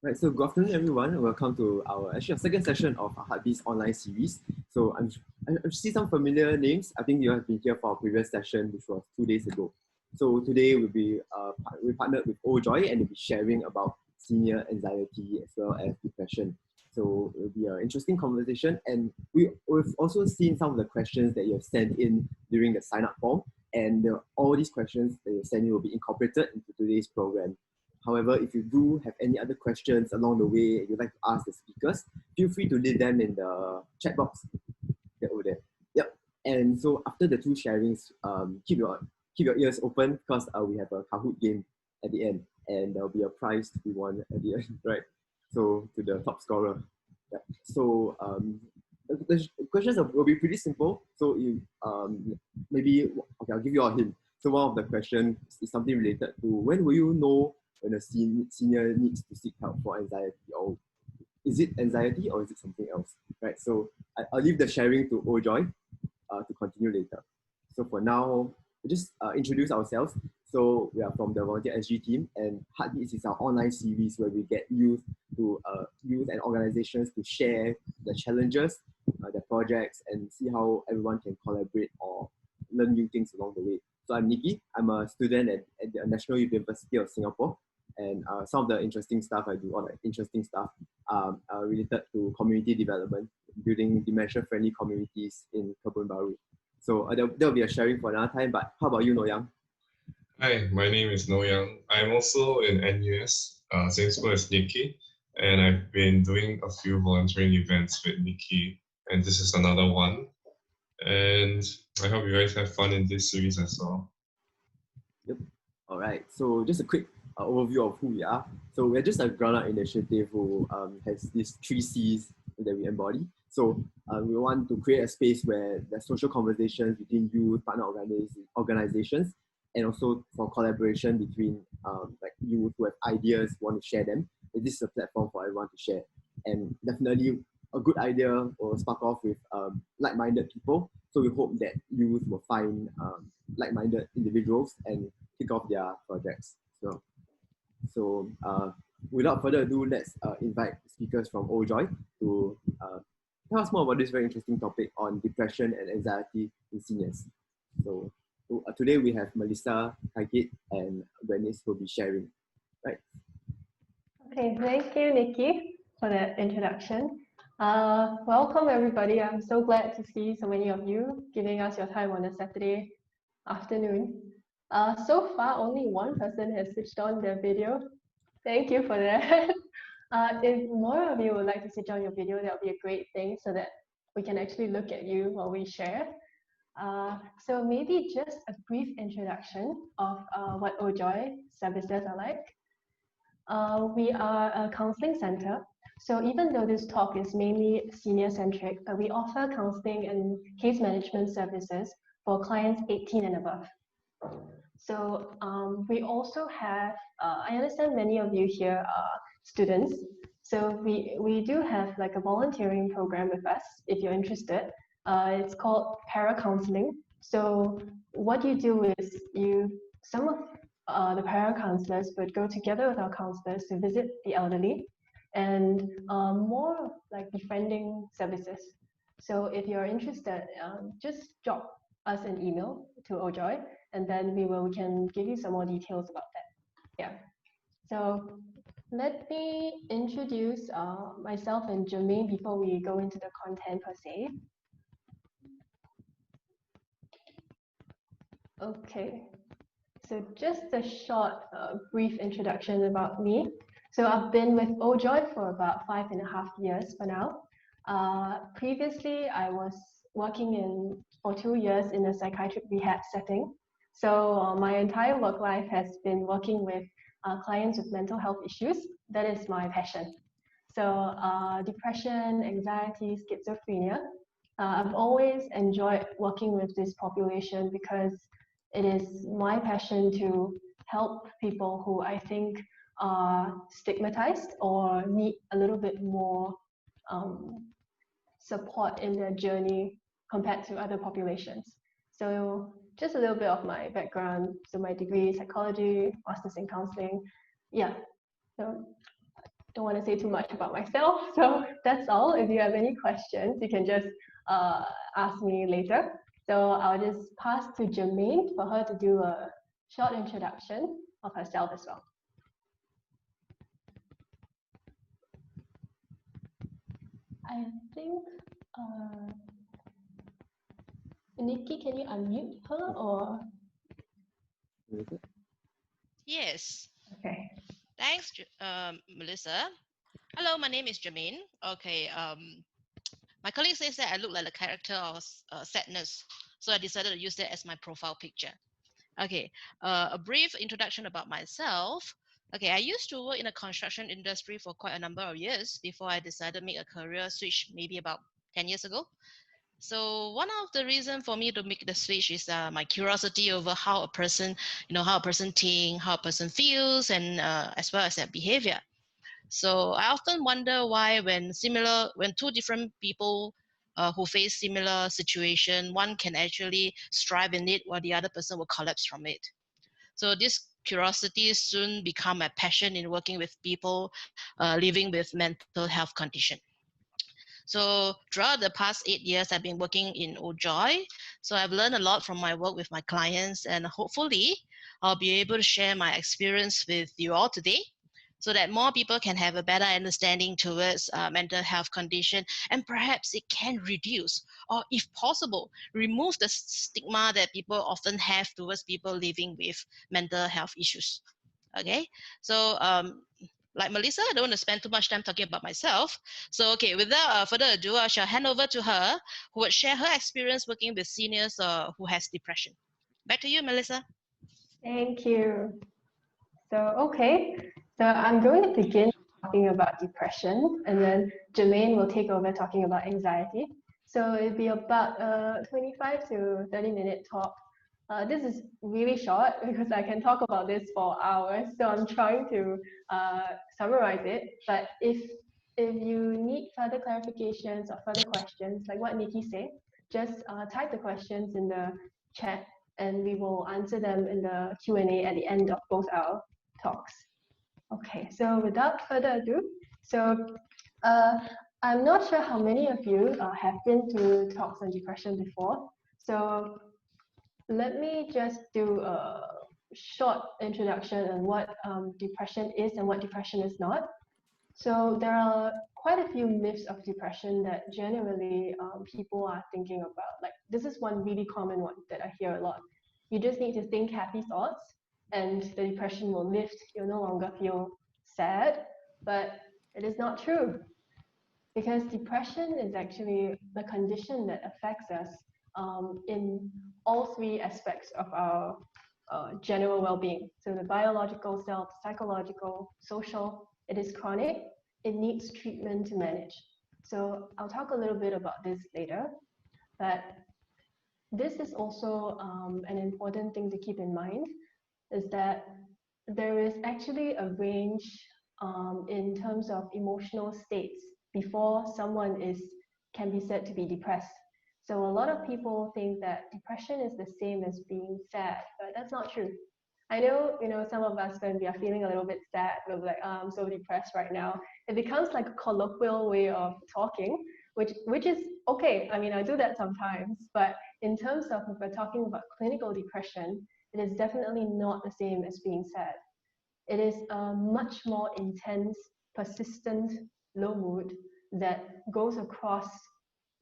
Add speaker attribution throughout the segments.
Speaker 1: Right, so good afternoon, everyone. Welcome to our second session of our Heartbeats online series. So I see some familiar names. I think you have been here for our previous session, which was 2 days ago. So today we partnered with Ojoy and we'll be sharing about senior anxiety as well as depression. So it will be an interesting conversation, and we've also seen some of the questions that you have sent in during the sign up form, and all these questions that you sent in will be incorporated into today's program. However, if you do have any other questions along the way you'd like to ask the speakers, feel free to leave them in the chat box over there. Yep. And so after the two sharings, keep your ears open because we have a Kahoot game at the end, and there'll be a prize to be won at the end, right? So to the top scorer. Yeah. So the questions will be pretty simple. So you maybe okay, I'll give you a hint. So one of the questions is something related to when will you know when a senior needs to seek help for anxiety, or is it anxiety or is it something else, right? So I'll leave the sharing to Ojoy to continue later. So for now, we'll just introduce ourselves. So we are from the Volunteer SG team, and Heartbeats is our online series where we get youth and organizations to share their challenges, their projects, and see how everyone can collaborate or learn new things along the way. So I'm Nikki. I'm a student at the National University of Singapore, and some of the interesting stuff I do, or like interesting stuff, are related to community development, building dementia-friendly communities in Kebun Baru. So there'll be a sharing for another time. But how about you, Noyang?
Speaker 2: Hi, my name is No Young. I'm also in NUS, same school as Nikki, and I've been doing a few volunteering events with Nikki, and this is another one. And I hope you guys have fun in this series as well.
Speaker 1: Yep. All right. So just a quick overview of who we are. So we're just a ground-up initiative who has these 3 C's that we embody. So we want to create a space where there's social conversations between youth, partner organizations, and also for collaboration between like youth who have ideas, want to share them. And this is a platform for everyone to share. And definitely a good idea will spark off with like-minded people. So we hope that youth will find like-minded individuals and kick off their projects. So without further ado, let's invite speakers from Ojoy to tell us more about this very interesting topic on depression and anxiety in seniors. So today we have Melissa, Kaikit, and Bernice who will be sharing. Right.
Speaker 3: Okay, thank you, Nikki, for that introduction. Welcome, everybody. I'm so glad to see so many of you giving us your time on a Saturday afternoon. So far, only one person has switched on their video. Thank you for that. If more of you would like to switch on your video, that would be a great thing so that we can actually look at you while we share. So maybe just a brief introduction of what Ojoy services are like. We are a counseling center. So even though this talk is mainly senior-centric, we offer counseling and case management services for clients 18 and above. So we also have, I understand many of you here are students. So we do have like a volunteering program with us, if you're interested. It's called para-counseling. So what you do is some of the para-counselors would go together with our counselors to visit the elderly and more like befriending services. So if you're interested, just drop us an email to Ojoy, and then we can give you some more details about that. Yeah. So let me introduce myself and Jermaine before we go into the content per se. Okay. So just a short, brief introduction about me. So I've been with Ojoy for about 5.5 years for now. Previously, I was working for 2 years in a psychiatric rehab setting. So my entire work life has been working with clients with mental health issues. That is my passion. So depression, anxiety, schizophrenia. I've always enjoyed working with this population because it is my passion to help people who I think are stigmatized or need a little bit more support in their journey compared to other populations. So just a little bit of my background. So my degree is psychology, master's in counseling. Yeah. So don't want to say too much about myself. So that's all. If you have any questions, you can just ask me later. So I'll just pass to Jermaine for her to do a short introduction of herself as well. I think, Nikki, can you unmute her or?
Speaker 4: Yes.
Speaker 3: Okay.
Speaker 4: Thanks, Melissa. Hello, my name is Jermaine. Okay. My colleague says that I look like a character of sadness, so I decided to use that as my profile picture. Okay. A brief introduction about myself. Okay, I used to work in the construction industry for quite a number of years before I decided to make a career switch maybe about 10 years ago. So one of the reasons for me to make the switch is my curiosity over how a person, how a person thinks, how a person feels, and as well as their behavior. So I often wonder why when two different people who face similar situation, one can actually strive in it while the other person will collapse from it. So this curiosity soon become a passion in working with people living with mental health condition. So throughout the past 8 years, I've been working in Ojoy. So I've learned a lot from my work with my clients, and hopefully I'll be able to share my experience with you all today so that more people can have a better understanding towards mental health condition, and perhaps it can reduce, or if possible, remove the stigma that people often have towards people living with mental health issues. Okay, so like Melissa, I don't want to spend too much time talking about myself. So, okay, without further ado, I shall hand over to her, who would share her experience working with seniors who has depression. Back to you, Melissa.
Speaker 3: Thank you. So, okay. So I'm going to begin talking about depression, and then Jermaine will take over talking about anxiety. So it'll be about a 25 to 30-minute talk. This is really short because I can talk about this for hours. So I'm trying to summarize it. But if you need further clarifications or further questions, like what Nikki said, just type the questions in the chat, and we will answer them in the Q&A at the end of both our talks. Okay, so without further ado, so I'm not sure how many of you have been to talks on depression before. So let me just do a short introduction on what depression is and what depression is not. So there are quite a few myths of depression that generally people are thinking about. Like this is one really common one that I hear a lot. You just need to think happy thoughts and the depression will lift. You'll no longer feel sad, but it is not true. Because depression is actually the condition that affects us in all three aspects of our general well-being. So the biological self, psychological, social, it is chronic, it needs treatment to manage. So I'll talk a little bit about this later, but this is also an important thing to keep in mind is that there is actually a range in terms of emotional states before someone can be said to be depressed. So a lot of people think that depression is the same as being sad, but that's not true. I know, some of us when we are feeling a little bit sad, we're like, oh, I'm so depressed right now. It becomes like a colloquial way of talking, which is okay. I mean, I do that sometimes, but in terms of if we're talking about clinical depression, it is definitely not the same as being sad. It is a much more intense, persistent low mood that goes across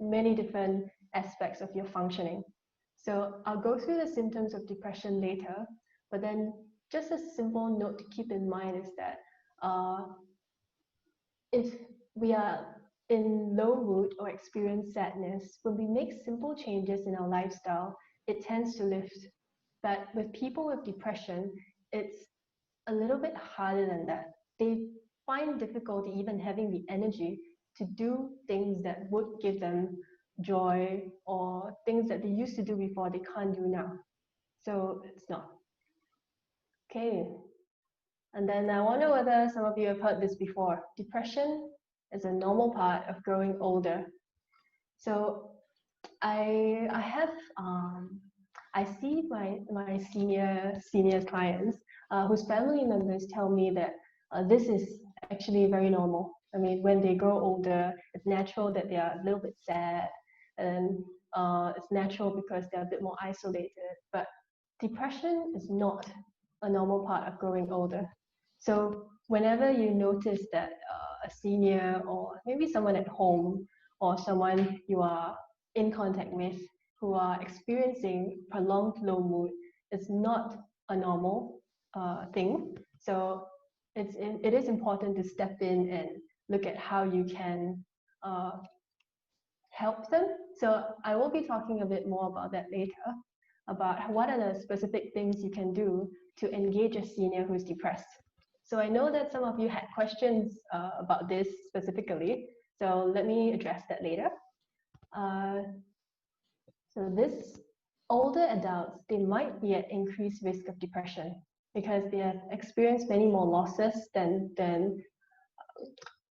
Speaker 3: many different aspects of your functioning. So I'll go through the symptoms of depression later, but then just a simple note to keep in mind is that if we are in low mood or experience sadness, when we make simple changes in our lifestyle, it tends to lift. But with people with depression, it's a little bit harder than that. They find difficulty even having the energy to do things that would give them joy or things that they used to do before they can't do now. So it's not. Okay. And then I wonder whether some of you have heard this before. Depression is a normal part of growing older. So I see my senior clients whose family members tell me that this is actually very normal. I mean, when they grow older, it's natural that they are a little bit sad, and it's natural because they're a bit more isolated. But depression is not a normal part of growing older. So whenever you notice that a senior or maybe someone at home or someone you are in contact with who are experiencing prolonged low mood, it's not a normal thing. So it is important to step in and look at how you can help them. So I will be talking a bit more about that later, about what are the specific things you can do to engage a senior who's depressed. So I know that some of you had questions about this specifically, so let me address that later. So this older adults, they might be at increased risk of depression because they have experienced many more losses than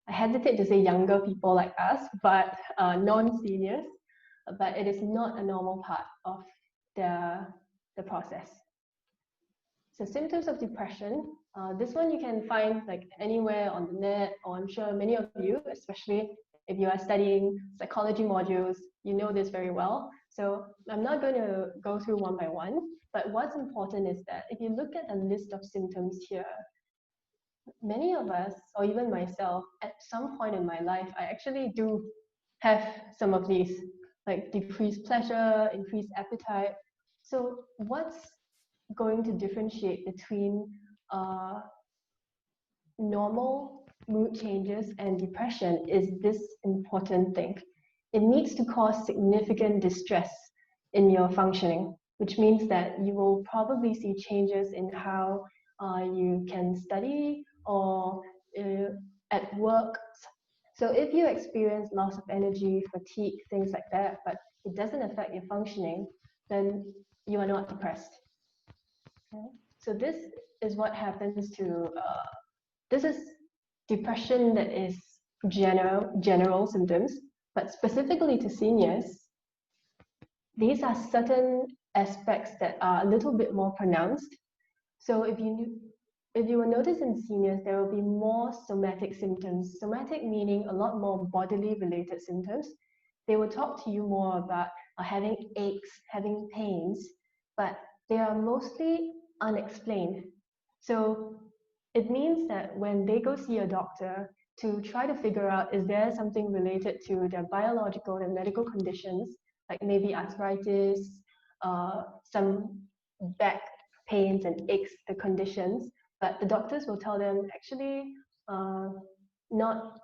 Speaker 3: I hesitate to say younger people like us, but non-seniors, but it is not a normal part of the process. So symptoms of depression, this one you can find like anywhere on the net, or I'm sure many of you, especially if you are studying psychology modules, you know this very well. So I'm not going to go through one by one, but what's important is that if you look at the list of symptoms here, many of us, or even myself, at some point in my life, I actually do have some of these, like decreased pleasure, increased appetite. So what's going to differentiate between normal mood changes and depression is this important thing. It needs to cause significant distress in your functioning, which means that you will probably see changes in how you can study or at work. So if you experience loss of energy, fatigue, things like that, but it doesn't affect your functioning, then you are not depressed. Okay? So this is what happens to, this is depression that is general symptoms, but specifically to seniors, these are certain aspects that are a little bit more pronounced. So if you will notice in seniors, there will be more somatic symptoms. Somatic meaning a lot more bodily related symptoms. They will talk to you more about having aches, having pains, but they are mostly unexplained. So it means that when they go see a doctor to try to figure out is there something related to their biological and medical conditions, like maybe arthritis, some back pains and aches, the conditions, but the doctors will tell them actually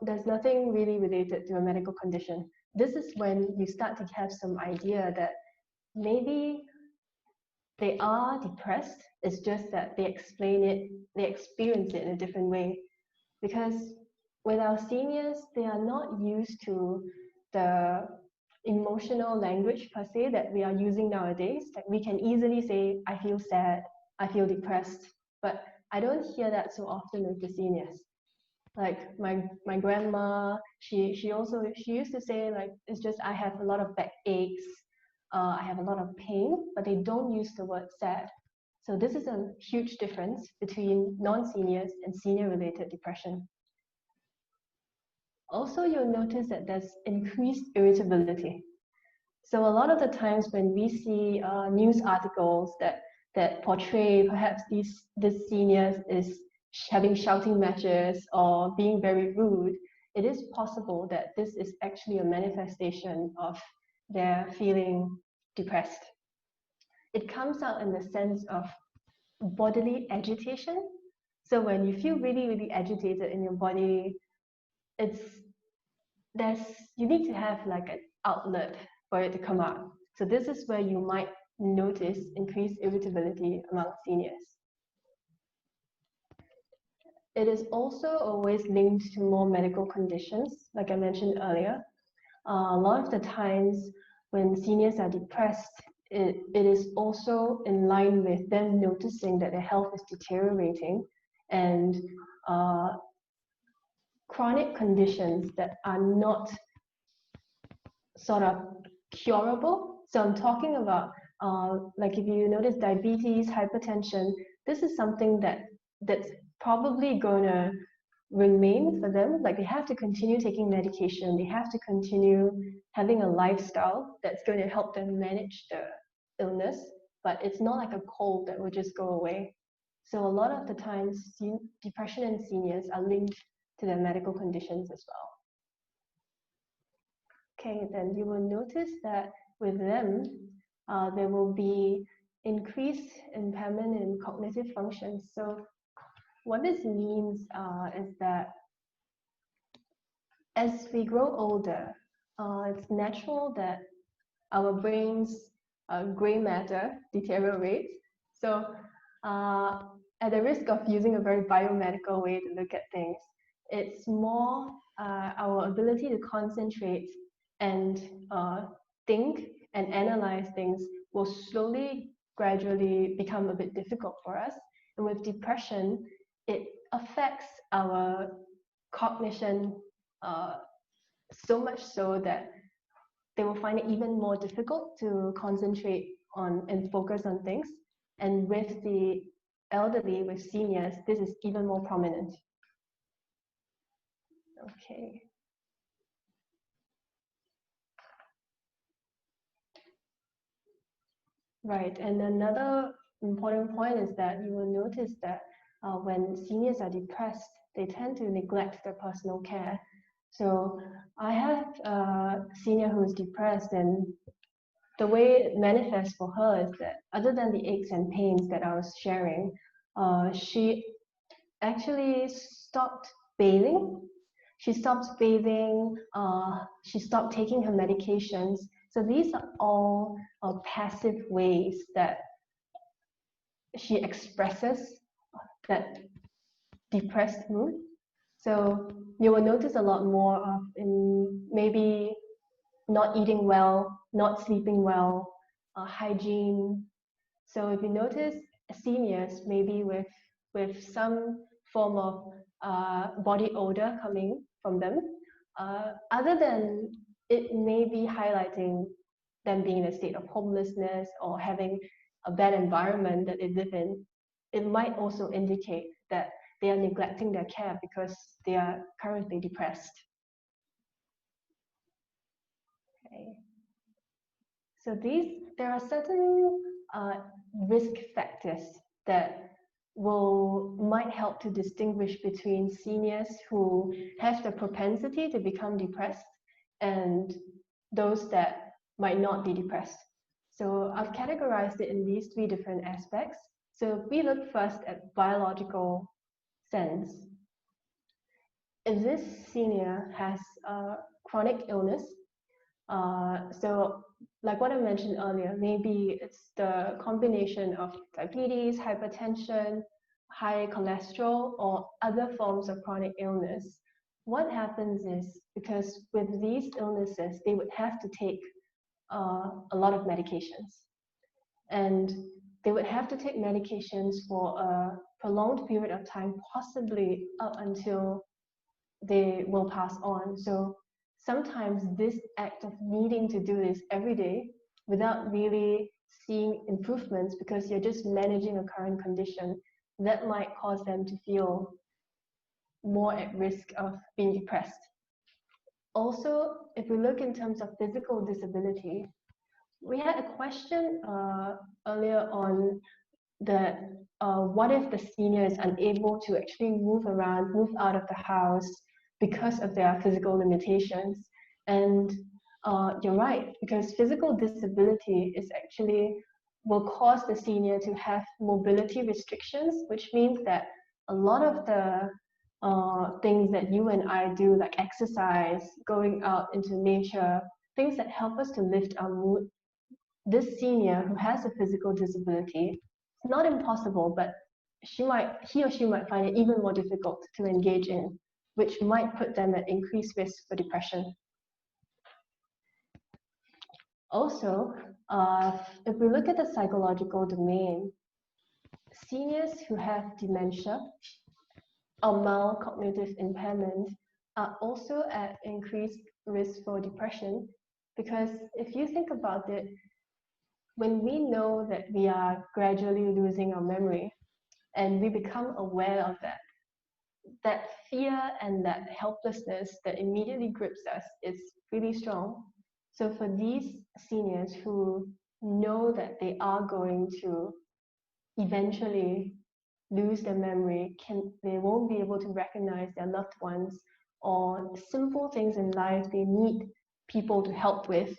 Speaker 3: there's nothing really related to a medical condition. This is when you start to have some idea that maybe they are depressed. It's just that they experience it in a different way. Because with our seniors, they are not used to the emotional language per se that we are using nowadays. Like we can easily say, I feel sad, I feel depressed, but I don't hear that so often with the seniors. Like my grandma, she used to say like, it's just I have a lot of back aches, I have a lot of pain, but they don't use the word sad. So this is a huge difference between non-seniors and senior-related depression. Also, you'll notice that there's increased irritability. So a lot of the times when we see news articles that portray perhaps these seniors is having shouting matches or being very rude, it is possible that this is actually a manifestation of their feeling depressed. It comes out in the sense of bodily agitation. So when you feel really, really agitated in your body, you need to have like an outlet for it to come out. So this is where you might notice increased irritability among seniors. It is also always linked to more medical conditions, like I mentioned earlier. A lot of the times when seniors are depressed, it is also in line with them noticing that their health is deteriorating and chronic conditions that are not sort of curable. So I'm talking about like if you notice diabetes, hypertension, this is something that's probably gonna remain for them. Like they have to continue taking medication, they have to continue having a lifestyle that's going to help them manage the illness, but it's not like a cold that will just go away. So a lot of the times, depression in seniors are linked to their medical conditions as well. Okay, then you will notice that with them, there will be increased impairment in cognitive functions. So what this means is that as we grow older, it's natural that our brain's gray matter deteriorates. So at the risk of using a very biomedical way to look at things, it's more our ability to concentrate and think and analyze things will slowly, gradually become a bit difficult for us. And with depression, it affects our cognition so much so that they will find it even more difficult to concentrate on and focus on things. And with the elderly, with seniors, this is even more prominent. Okay. Right, and another important point is that you will notice that when seniors are depressed, they tend to neglect their personal care. So I have a senior who is depressed, and the way it manifests for her is that other than the aches and pains that I was sharing, she actually stopped bathing. She stopped bathing, she stopped taking her medications. So these are all passive ways that she expresses that depressed mood. So you will notice a lot more of in maybe not eating well, not sleeping well, hygiene. So if you notice seniors maybe with some form of body odor coming from them, other than it may be highlighting them being in a state of homelessness or having a bad environment that they live in, it might also indicate that they are neglecting their care because they are currently depressed. Okay. So there are certain risk factors that might help to distinguish between seniors who have the propensity to become depressed and those that might not be depressed. So I've categorized it in these three different aspects. So if we look first at biological sense, if this senior has a chronic illness, so like what I mentioned earlier, maybe it's the combination of diabetes, hypertension, high cholesterol, or other forms of chronic illness. What happens is, because with these illnesses, they would have to take a lot of medications. And they would have to take medications for a prolonged period of time, possibly up until they will pass on. So sometimes this act of needing to do this every day without really seeing improvements because you're just managing a current condition, that might cause them to feel more at risk of being depressed. Also, if we look in terms of physical disability, we had a question earlier on that what if the senior is unable to actually move around, move out of the house because of their physical limitations? And you're right, because physical disability is actually will cause the senior to have mobility restrictions, which means that a lot of the things that you and I do, like exercise, going out into nature, things that help us to lift our mood, this senior who has a physical disability, it's not impossible, but he or she might find it even more difficult to engage in, which might put them at increased risk for depression. Also, if we look at the psychological domain, seniors who have dementia or mild cognitive impairment are also at increased risk for depression, because if you think about it, when we know that we are gradually losing our memory and we become aware of that, that fear and that helplessness that immediately grips us is really strong. So for these seniors who know that they are going to eventually lose their memory, they won't be able to recognize their loved ones or simple things in life they need people to help with,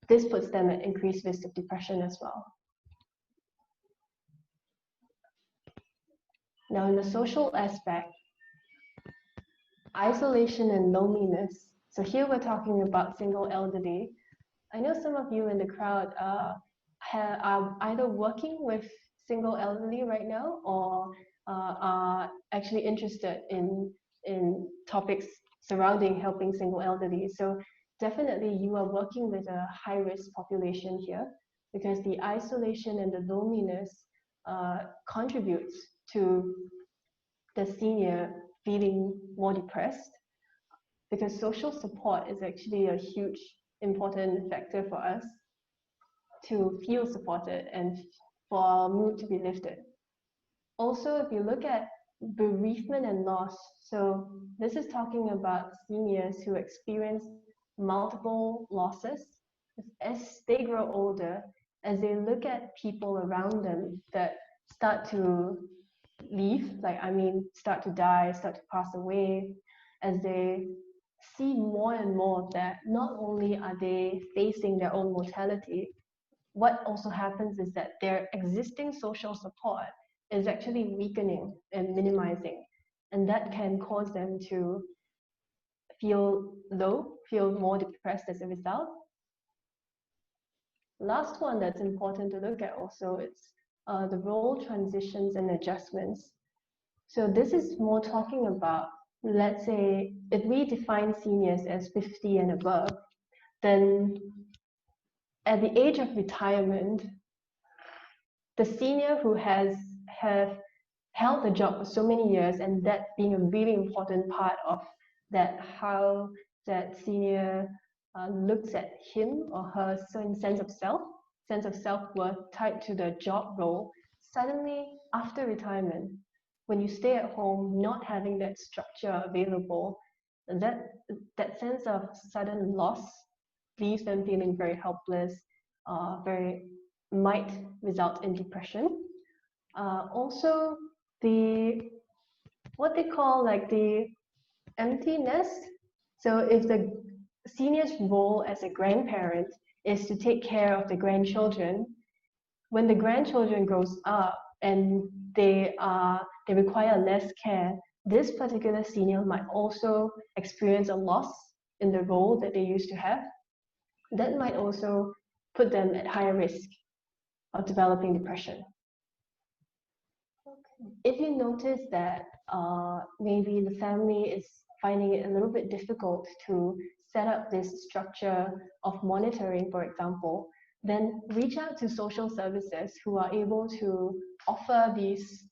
Speaker 3: this puts them at increased risk of depression as well. Now, in the social aspect, isolation and loneliness. So here we're talking about single elderly. I know some of you in the crowd are either working with single elderly right now or are actually interested in topics surrounding helping single elderly. So definitely you are working with a high-risk population here because the isolation and the loneliness contributes to the senior feeling more depressed, because social support is actually a huge important factor for us to feel supported and for our mood to be lifted. Also, if you look at bereavement and loss, so this is talking about seniors who experience multiple losses as they grow older, as they look at people around them that start to leave, start to die, start to pass away, as they see more and more that not only are they facing their own mortality, what also happens is that their existing social support is actually weakening and minimizing, and that can cause them to feel low, feel more depressed as a result. Last one that's important to look at also is the role transitions and adjustments. So this is more talking about, let's say, if we define seniors as 50 and above, then at the age of retirement, the senior who have held the job for so many years, and that being a really important part of that, how that senior looks at him or her certain sense of self-worth tied to the job role, suddenly after retirement, when you stay at home, not having that structure available, that sense of sudden loss leaves them feeling very helpless, might result in depression. Also, what they call like the empty nest. So if the senior's role as a grandparent is to take care of the grandchildren, when the grandchildren grows up and they require less care, this particular senior might also experience a loss in the role that they used to have. That might also put them at higher risk of developing depression. If you notice that maybe the family is finding it a little bit difficult to set up this structure of monitoring, for example, then reach out to social services who are able to offer these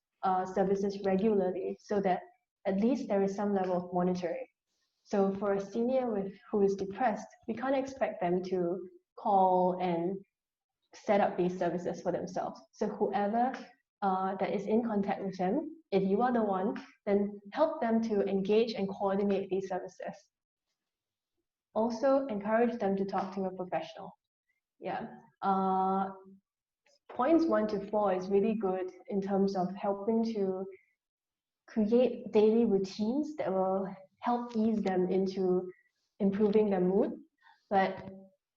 Speaker 3: services regularly so that at least there is some level of monitoring. So for a senior who is depressed, we can't expect them to call and set up these services for themselves. So whoever that is in contact with them, if you are the one, then help them to engage and coordinate these services. Also, encourage them to talk to a professional. Yeah. Points 1 to 4 is really good in terms of helping to create daily routines that will help ease them into improving their mood. But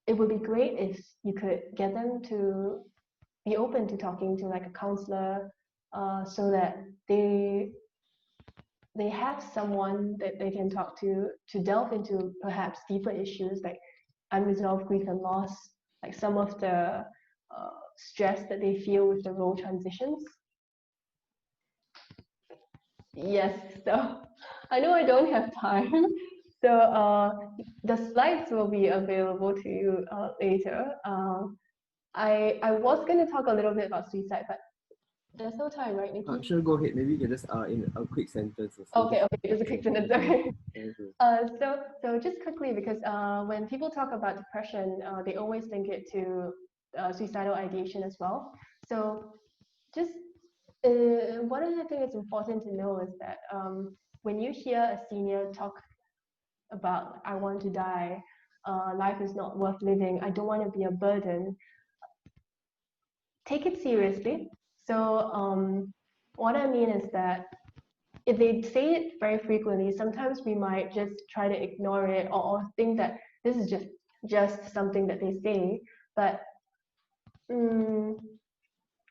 Speaker 3: it would be great if you could get them to be open to talking to like a counselor, so that they have someone that they can talk to delve into perhaps deeper issues like unresolved grief and loss, like some of the stress that they feel with the role transitions. Yes, so I know I don't have time. So the slides will be available to you later. I was going to talk a little bit about suicide, but there's no time, right, Nikki?
Speaker 1: Sure, go ahead. Maybe you can just in a quick sentence. Or
Speaker 3: Okay, just a quick sentence. Okay.
Speaker 1: Okay.
Speaker 3: So just quickly, because when people talk about depression, they always link it to suicidal ideation as well. So just What I think is important to know is that when you hear a senior talk about I want to die, life is not worth living, I don't want to be a burden, take it seriously. So what I mean is that if they say it very frequently, sometimes we might just try to ignore it or think that this is just something that they say. But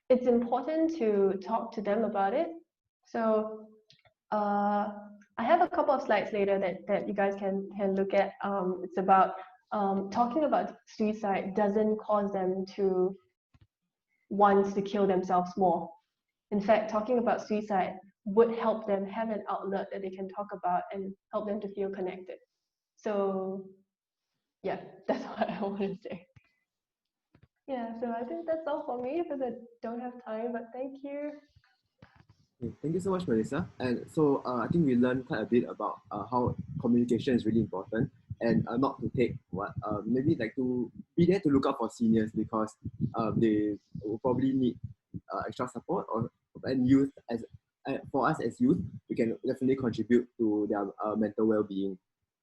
Speaker 3: it's important to talk to them about it. So I have a couple of slides later that you guys can look at. It's about talking about suicide doesn't cause them to want to kill themselves more. In fact, talking about suicide would help them have an outlet that they can talk about and help them to feel connected. So yeah, that's what I want to say. Yeah, so I think that's all for me because I don't have time, but thank you.
Speaker 1: Okay, thank you so much, Melissa. And so I think we learned quite a bit about how communication is really important, and not to take what maybe like to be there to look out for seniors because they will probably need extra support, or and youth as for us as youth, we can definitely contribute to their mental well-being.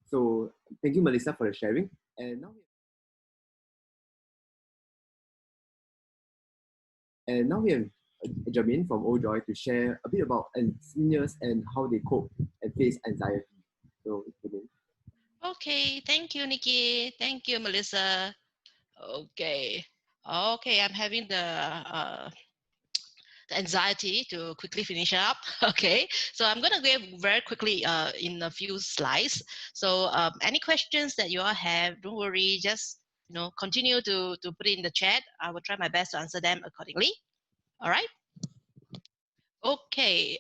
Speaker 1: So thank you, Melissa, for the sharing. And now we have Jamin from Old Joy to share a bit about seniors and how they cope and face anxiety. So, Jamin.
Speaker 4: Okay, thank you, Nikki. Thank you, Melissa. Okay. Okay, I'm having the anxiety to quickly finish up. Okay, so I'm gonna go very quickly in a few slides. So any questions that you all have, don't worry, just continue to put it in the chat. I will try my best to answer them accordingly. All right. Okay.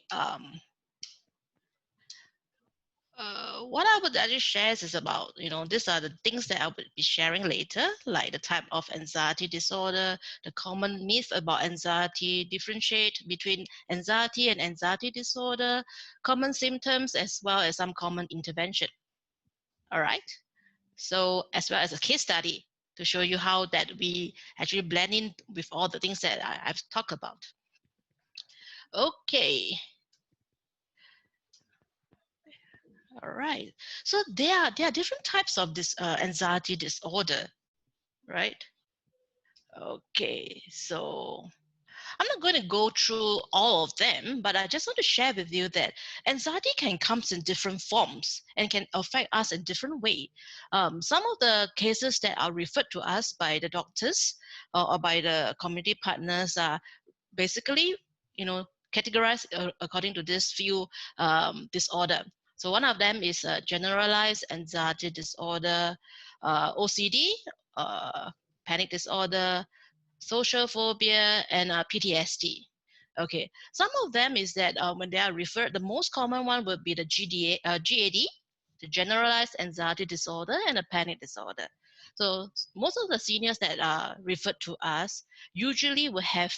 Speaker 4: What I would actually share is about, these are the things that I would be sharing later, like the type of anxiety disorder, the common myth about anxiety, differentiate between anxiety and anxiety disorder, common symptoms, as well as some common intervention. All right. So as well as a case study to show you how that we actually blend in with all the things that I've talked about. Okay. All right. So there are different types of this anxiety disorder, right? Okay. So I'm not going to go through all of them, but I just want to share with you that anxiety can come in different forms and can affect us in different way. Some of the cases that are referred to us by the doctors or by the community partners are basically, categorized according to this few disorder. So one of them is generalized anxiety disorder, OCD, panic disorder, social phobia, and PTSD. Okay, some of them is that when they are referred, the most common one would be the GAD, the generalized anxiety disorder, and a panic disorder. So most of the seniors that are referred to us usually will have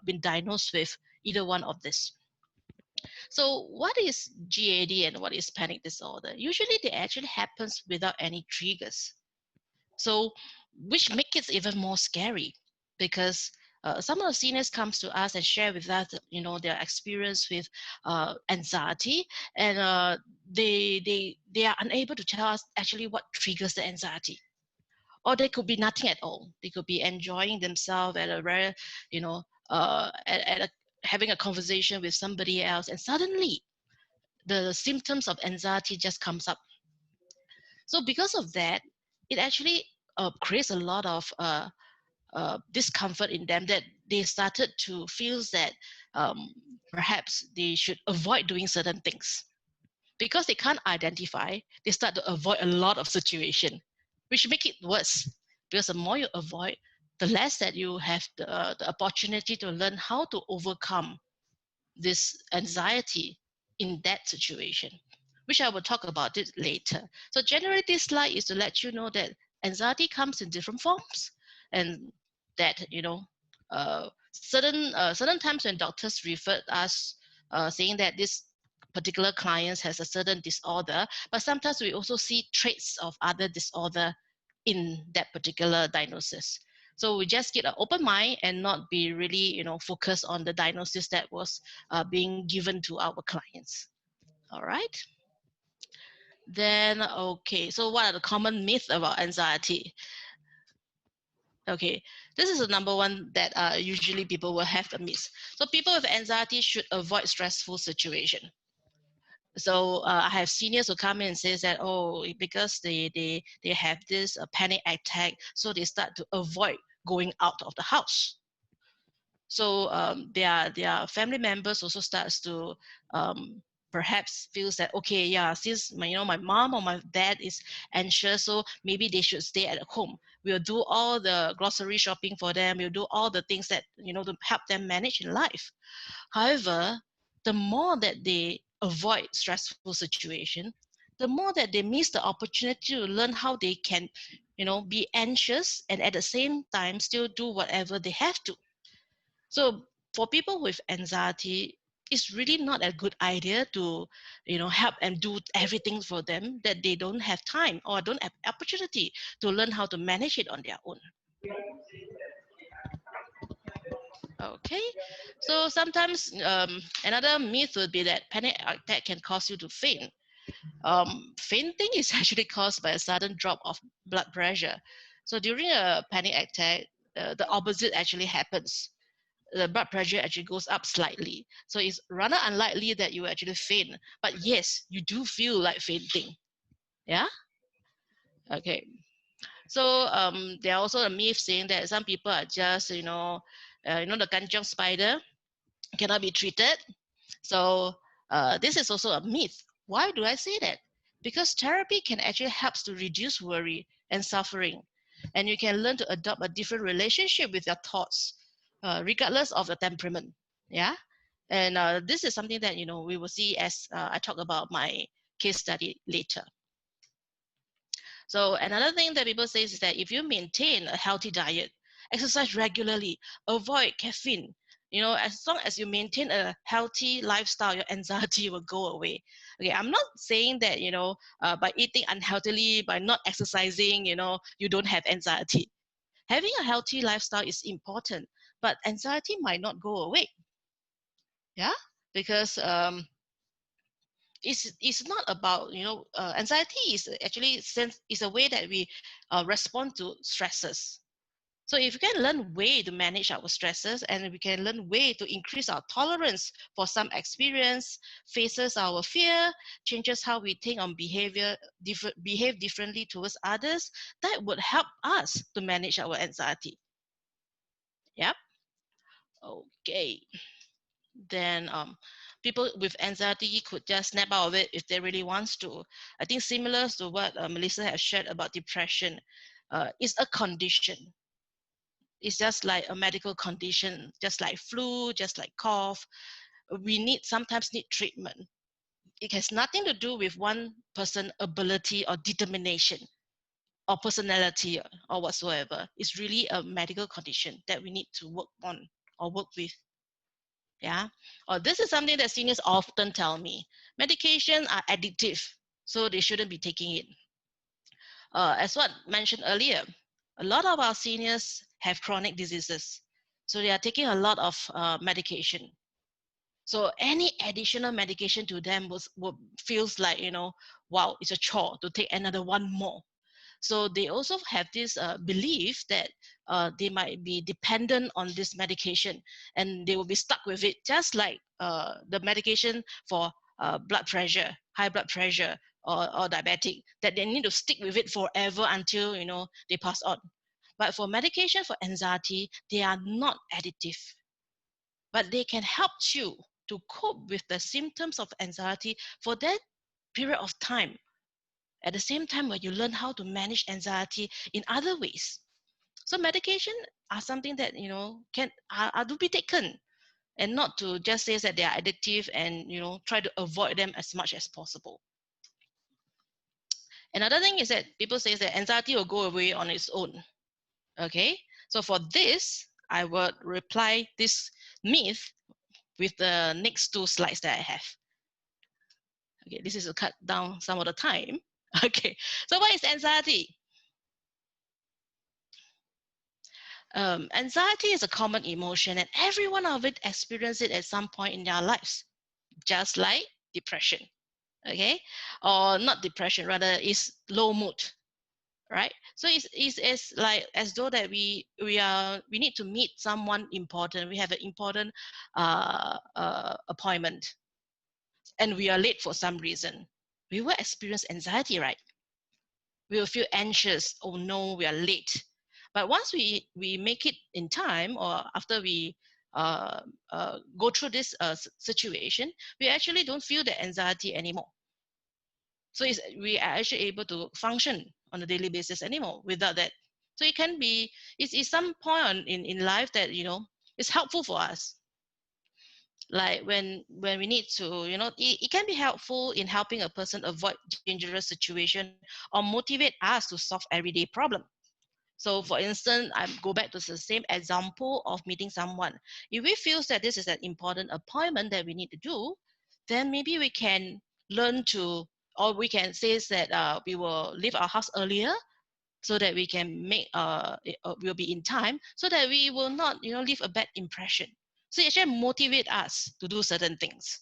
Speaker 4: been diagnosed with either one of this. So what is GAD and what is panic disorder? Usually they actually happens without any triggers. So which makes it even more scary because some of the seniors comes to us and share with us, their experience with anxiety, and they are unable to tell us actually what triggers the anxiety. Or they could be nothing at all. They could be enjoying themselves at a very, having a conversation with somebody else, and suddenly the symptoms of anxiety just comes up. So because of that, it actually creates a lot of discomfort in them, that they started to feel that perhaps they should avoid doing certain things. Because they can't identify, they start to avoid a lot of situation, which make it worse. Because the more you avoid, the less that you have the opportunity to learn how to overcome this anxiety in that situation, which I will talk about it later. So generally, this slide is to let you know that anxiety comes in different forms, and that certain times when doctors referred us saying that this particular client has a certain disorder, but sometimes we also see traits of other disorder in that particular diagnosis. So we just get an open mind and not be really, focused on the diagnosis that was being given to our clients. All right. Then, okay, so what are the common myths about anxiety? Okay, this is the number one that usually people will have the myth. So people with anxiety should avoid stressful situation. So I have seniors who come in and says that, oh, because they have this panic attack, so they start to avoid going out of the house. So their family members also starts to perhaps feels that, okay, yeah, since my mom or my dad is anxious, so maybe they should stay at home. We'll do all the grocery shopping for them. We'll do all the things that to help them manage in life. However, the more that they avoid stressful situation, the more that they miss the opportunity to learn how they can, be anxious and at the same time still do whatever they have to. So for people with anxiety, it's really not a good idea to, help and do everything for them that they don't have time or don't have opportunity to learn how to manage it on their own. Okay, so sometimes another myth would be that panic attack can cause you to faint. Fainting is actually caused by a sudden drop of blood pressure. So during a panic attack, the opposite actually happens. The blood pressure actually goes up slightly. So it's rather unlikely that you actually faint. But yes, you do feel like fainting. Yeah? Okay. So there are also a myth saying that some people are just, the kanjiang spider cannot be treated. So this is also a myth. Why do I say that? Because therapy can actually help to reduce worry and suffering. And you can learn to adopt a different relationship with your thoughts, regardless of the temperament. Yeah. And this is something that, we will see as I talk about my case study later. So another thing that people say is that if you maintain a healthy diet, exercise regularly, avoid caffeine, as long as you maintain a healthy lifestyle, your anxiety will go away. Okay, I'm not saying that, by eating unhealthily, by not exercising, you don't have anxiety. Having a healthy lifestyle is important, but anxiety might not go away. Yeah, because it's not about anxiety is actually is a way that we respond to stresses. So if we can learn way to manage our stresses and we can learn way to increase our tolerance for some experience, faces our fear, changes how we think on behave differently towards others, that would help us to manage our anxiety. Yep. Okay. Then people with anxiety could just snap out of it if they really wants to. I think similar to what Melissa has shared about depression, it's a condition. It's just like a medical condition, just like flu, just like cough. We sometimes need treatment. It has nothing to do with one person ability or determination or personality or whatsoever. It's really a medical condition that we need to work on or work with. Yeah. Or this is something that seniors often tell me. Medication are addictive, so they shouldn't be taking it. As what mentioned earlier, a lot of our seniors have chronic diseases, so they are taking a lot of medication. So any additional medication to them will feels like, wow, it's a chore to take another one more. So they also have this belief that they might be dependent on this medication and they will be stuck with it, just like the medication for blood pressure, high blood pressure or diabetic, that they need to stick with it forever until, they pass on. But for medication for anxiety, they are not addictive, but they can help you to cope with the symptoms of anxiety for that period of time, at the same time where you learn how to manage anxiety in other ways. So medication are something that are to be taken, and not to just say that they are addictive and try to avoid them as much as possible. Another thing is that people say that anxiety will go away on its own. Okay, so for this I would reply this myth with the next two slides that I have. Okay, this is to cut down some of the time. Okay, so what is anxiety? Anxiety is a common emotion, and every one of it experience it at some point in their lives, just like depression. Okay, or not depression, rather is low mood, right? So it's as though that we need to meet someone important. We have an important appointment, and we are late for some reason. We will experience anxiety, right? We will feel anxious. Oh no, we are late. But once we make it in time, or after we go through this situation, we actually don't feel the anxiety anymore. So we are actually able to function on a daily basis anymore without that. So it can be, it's some point in life that, is helpful for us. Like when we need to, it can be helpful in helping a person avoid dangerous situation or motivate us to solve everyday problem. So for instance, I go back to the same example of meeting someone. If we feel that this is an important appointment that we need to do, then maybe we can learn to, or we can say that we will leave our house earlier so that we can we'll be in time, so that we will not, leave a bad impression. So it actually motivate us to do certain things.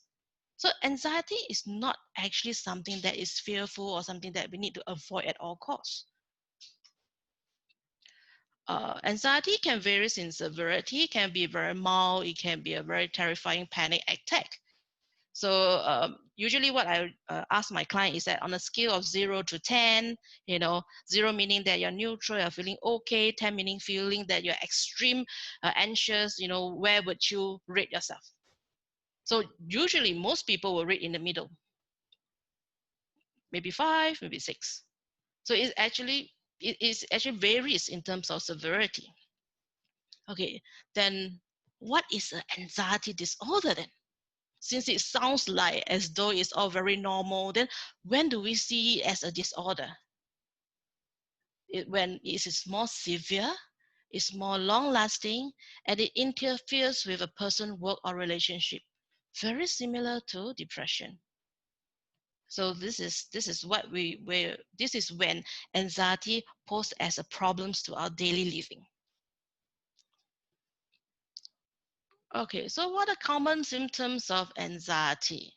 Speaker 4: So anxiety is not actually something that is fearful or something that we need to avoid at all costs. Anxiety can vary in severity. It can be very mild. It can be a very terrifying panic attack. So usually what I ask my client is that on a scale of 0 to 10, 0 meaning that you're neutral, you're feeling okay, 10 meaning feeling that you're extreme anxious, where would you rate yourself? So usually most people will rate in the middle, maybe 5, maybe 6. So it actually varies in terms of severity. Okay, then what is an anxiety disorder then? Since it sounds like as though it's all very normal, then when do we see it as a disorder? When it is more severe, it's more long lasting, and it interferes with a person's work or relationship. Very similar to depression. So this is when anxiety poses as a problems to our daily living. Okay, so what are common symptoms of anxiety?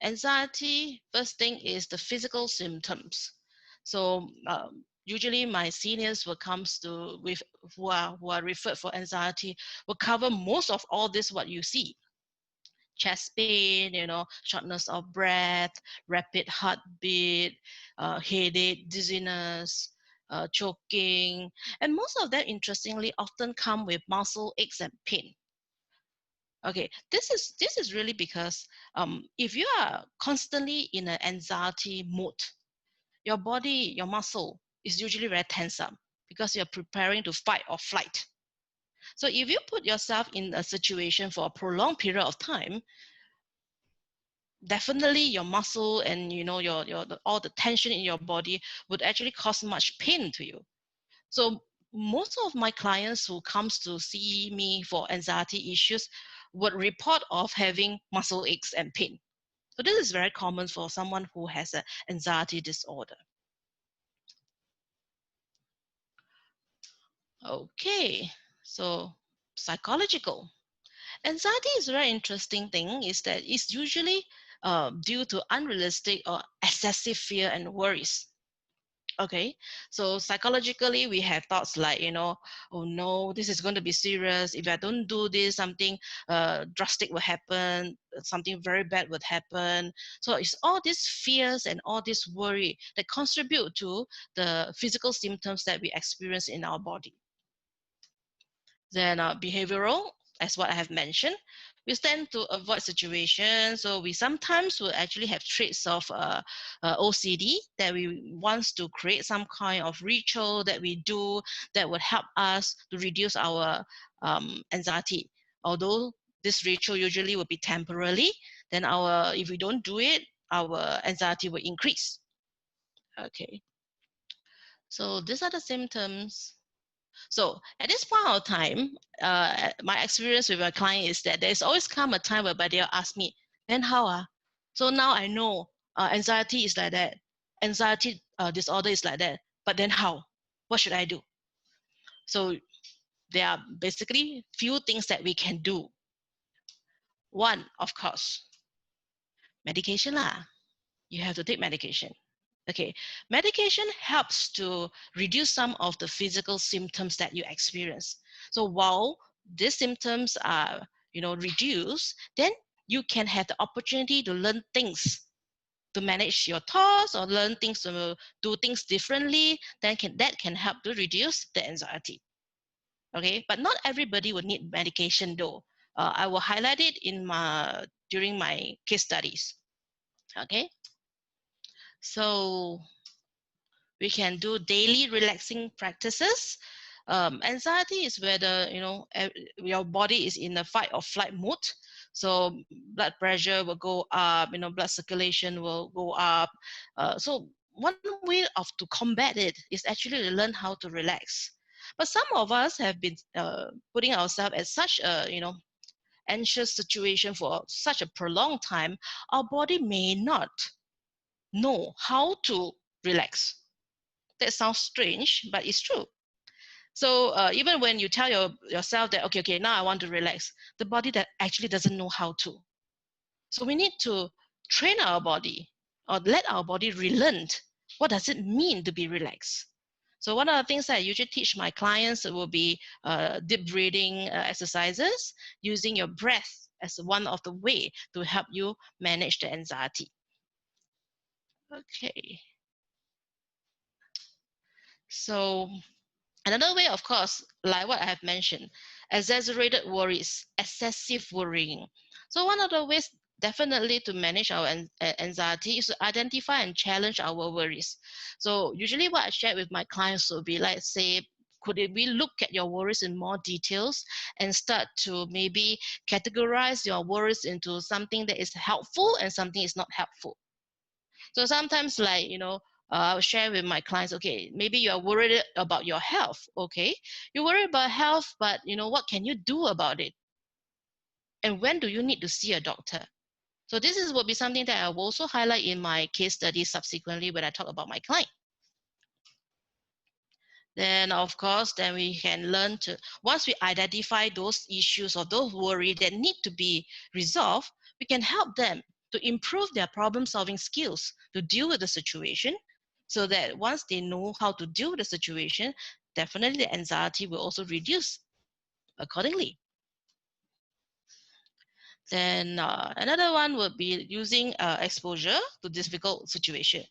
Speaker 4: Anxiety, first thing is the physical symptoms. So usually my seniors will comes to with who are referred for anxiety will cover most of all this what you see. Chest pain, shortness of breath, rapid heartbeat, headache, dizziness, choking, and most of them interestingly often come with muscle aches and pain. Okay, this is really because if you are constantly in an anxiety mode, your body, your muscle is usually very tense up because you're preparing to fight or flight. So if you put yourself in a situation for a prolonged period of time, definitely your muscle and all the tension in your body would actually cause much pain to you. So most of my clients who comes to see me for anxiety issues would report of having muscle aches and pain. So this is very common for someone who has an anxiety disorder. Okay, so psychological. Anxiety is a very interesting thing, is that it's usually due to unrealistic or excessive fear and worries. Okay, so psychologically we have thoughts like, oh no, this is going to be serious. If I don't do this, something drastic will happen, something very bad would happen. So it's all these fears and all this worry that contribute to the physical symptoms that we experience in our body. Then behavioral, as what I have mentioned, we tend to avoid situations. So we sometimes will actually have traits of OCD, that we want to create some kind of ritual that we do that would help us to reduce our anxiety. Although this ritual usually will be temporarily, then if we don't do it, our anxiety will increase. Okay. So these are the symptoms. So at this point of time, my experience with a client is that there's always come a time whereby they'll ask me, then how? So now I know anxiety is like that. Anxiety disorder is like that. But then how? What should I do? So there are basically few things that we can do. One, of course, medication lah. You have to take medication. Okay, medication helps to reduce some of the physical symptoms that you experience. So while these symptoms are, reduced, then you can have the opportunity to learn things, to manage your thoughts or learn things, to do things differently. That can help to reduce the anxiety. Okay, but not everybody will need medication though. I will highlight it during my case studies. Okay, so we can do daily relaxing practices. Anxiety is where your body is in a fight or flight mode. So blood pressure will go up, blood circulation will go up. So one way to combat it is actually to learn how to relax. But some of us have been putting ourselves at such a, anxious situation for such a prolonged time, our body may not know how to relax. That sounds strange, but it's true. So even when you tell yourself that, okay, now I want to relax, the body that actually doesn't know how to. So we need to train our body or let our body relearn what does it mean to be relaxed. So one of the things that I usually teach my clients will be deep breathing exercises, using your breath as one of the way to help you manage the anxiety. Okay. So another way, of course, like what I have mentioned, exaggerated worries, excessive worrying. So one of the ways definitely to manage our anxiety is to identify and challenge our worries. So usually what I share with my clients will be like, say, could we look at your worries in more details and start to maybe categorize your worries into something that is helpful and something is not helpful. So sometimes, like, I'll share with my clients, okay, maybe you are worried about your health, okay? You worry about health, but what can you do about it? And when do you need to see a doctor? So this will be something that I will also highlight in my case study subsequently when I talk about my client. Then, of course, then we can learn to, once we identify those issues or those worries that need to be resolved, we can help them to improve their problem-solving skills to deal with the situation, so that once they know how to deal with the situation, definitely the anxiety will also reduce accordingly. Then another one would be using exposure to difficult situation.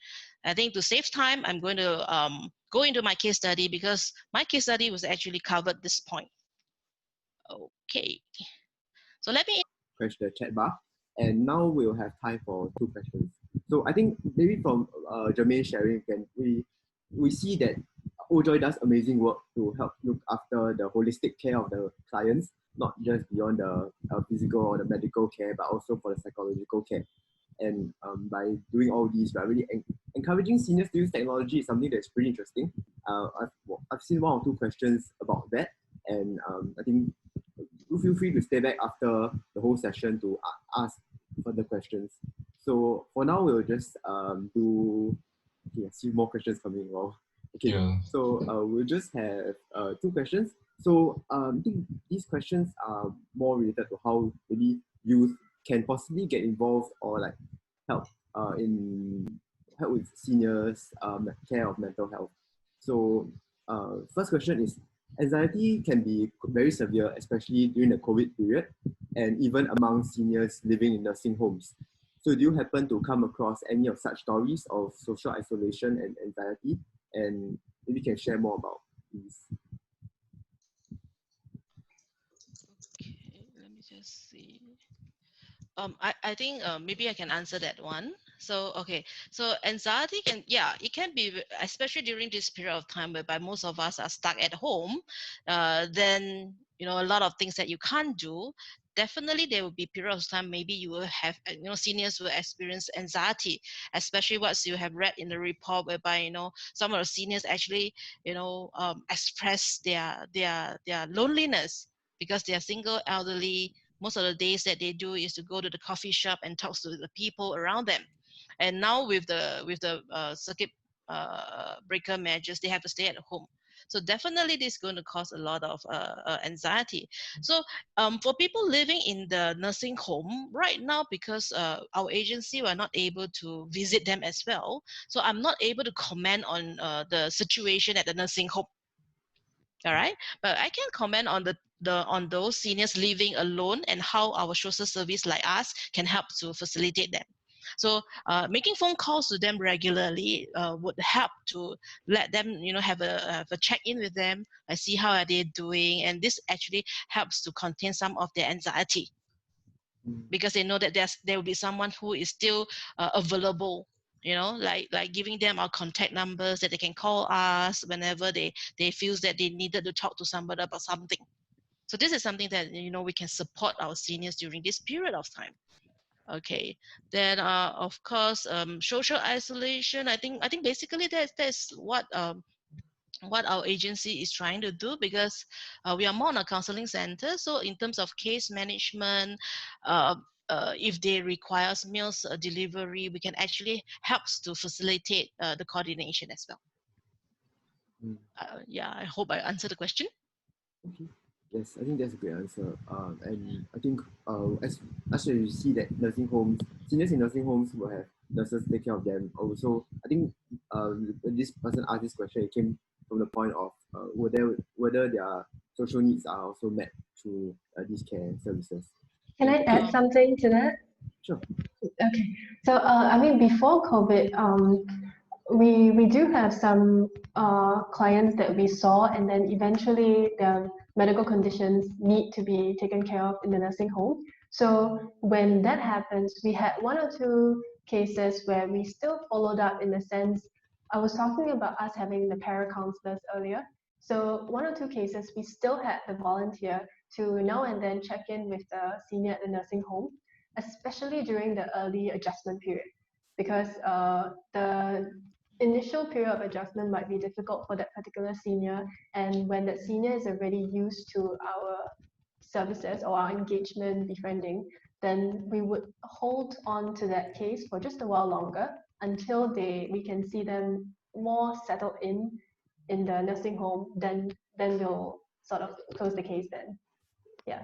Speaker 4: I think to save time, I'm going to go into my case study, because my case study was actually covered this point. Okay. So let me
Speaker 1: question the chat bar. And now we'll have time for 2 questions. So I think maybe from Jermaine sharing, we see that Ojoy does amazing work to help look after the holistic care of the clients, not just beyond the physical or the medical care, but also for the psychological care. And by doing all these, we're really encouraging seniors to use technology is something that's pretty interesting. I've seen 1 or 2 questions about that, and I think do feel free to stay back after the whole session to ask further questions. So for now, we'll just do. Okay, I see more questions coming. Well, okay. Yeah. So we'll just have 2 questions. So I think these questions are more related to how maybe youth can possibly get involved or like help help with seniors care of mental health. So first question is, anxiety can be very severe, especially during the COVID period and even among seniors living in nursing homes. So do you happen to come across any of such stories of social isolation and anxiety? And maybe you can share more about these.
Speaker 4: Okay, let me just see. I think maybe I can answer that one. So, okay, so anxiety it can be, especially during this period of time whereby most of us are stuck at home, then, a lot of things that you can't do. Definitely there will be periods of time, maybe you will have, seniors will experience anxiety, especially what you have read in the report whereby, some of the seniors actually, express their loneliness because they are single, elderly. Most of the days that they do is to go to the coffee shop and talk to the people around them. And now with the circuit breaker measures, they have to stay at home. So definitely this is going to cause a lot of anxiety. So for people living in the nursing home right now, because our agency were not able to visit them as well, so I'm not able to comment on the situation at the nursing home. All right, but I can comment on on those seniors living alone and how our social service like us can help to facilitate them. So making phone calls to them regularly would help to let them, have a check-in with them, like see how are they doing, and this actually helps to contain some of their anxiety, because they know that there will be someone who is still available, like giving them our contact numbers that they can call us whenever they feels that they needed to talk to somebody about something. So this is something that we can support our seniors during this period of time. Okay, then of course, social isolation. I think basically that's what our agency is trying to do, because we are more on a counseling center. So in terms of case management, uh, if they requires meals delivery, we can actually helps to facilitate the coordination as well. Yeah, I hope I answered the question.
Speaker 1: Okay. Yes, I think that's a great answer. And I think as you see that nursing homes, seniors in nursing homes will have nurses take care of them. Also, I think this person asked this question, it came from the point of whether their social needs are also met through these care services.
Speaker 3: Can I add something to that?
Speaker 1: Sure.
Speaker 3: Okay. So, I mean, before COVID, we do have some clients that we saw, and then eventually their medical conditions need to be taken care of in the nursing home. So when that happens, we had one or two cases where we still followed up, in the sense, I was talking about us having the para counselors earlier. So one or two cases, we still had the volunteer to now and then check in with the senior at the nursing home, especially during the early adjustment period, because the initial period of adjustment might be difficult for that particular senior. And when that senior is already used to our services or our engagement befriending, then we would hold on to that case for just a while longer until we can see them more settled in the nursing home. Then we'll sort of close the case then. Yeah.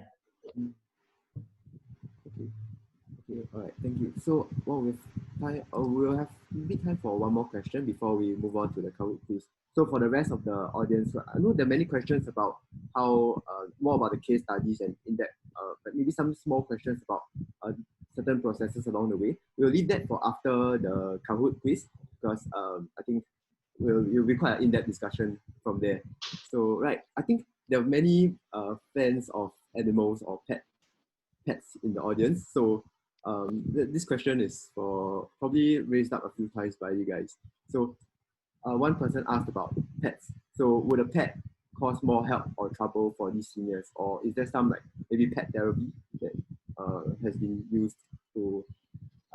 Speaker 1: Okay, all right, thank you. So, with time, we'll have maybe time for one more question before we move on to the Kahoot quiz. So, for the rest of the audience, I know there are many questions about how more about the case studies and in that, but maybe some small questions about certain processes along the way. We'll leave that for after the Kahoot quiz, because I think it'll be quite an in-depth discussion from there. So, right, I think there are many fans of animals or pets in the audience. So this question is probably raised up a few times by you guys. So one person asked about pets. So would a pet cause more help or trouble for these seniors, or is there some like maybe pet therapy that has been used to